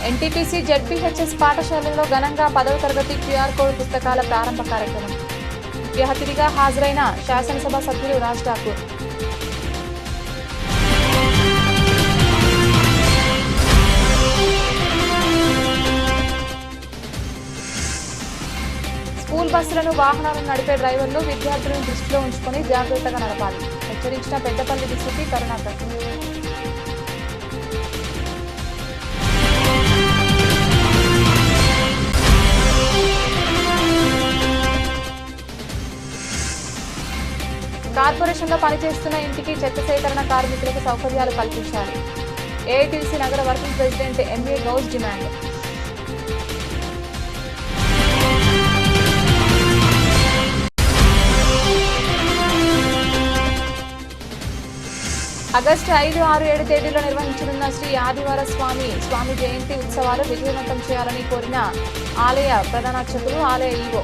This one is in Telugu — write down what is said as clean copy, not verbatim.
ఎన్టీపీసీ జెడ్పీహెచ్ఎస్ పాఠశాలలో ఘనంగా 10వ తరగతి క్యూఆర్ కోడ్ పుస్తకాల ప్రారంభ కార్యక్రమం. ముఖ్య అతిథిగా హాజరైన శాసనసభ సభ్యులు రాజ్ ఠాకూర్. స్కూల్ బస్సులను వాహనాలను నడిపే డ్రైవర్లు విద్యార్థులను దృష్టిలో ఉంచుకొని జాగ్రత్తగా నడపాలి. హెచ్చరించిన పెద్దపల్లి డీసీపీ కరుణాకర్. కార్పొరేషన్లో పనిచేస్తున్న ఇంటికి చెత్త సేకరణ కార్మికులకు సౌకర్యాలు కల్పించాలి. ఏఐటీసీ నగర working president MA Ghouse demand. August 5, 6, 7 తేదీలో నిర్వహించనున్న శ్రీ ఆదివార స్వామి జయంతి ఉత్సవాలు విజయవంతం చేయాలని కోరిన ఆలయ ప్రధానార్చకులు, ఆలయ ఈవో.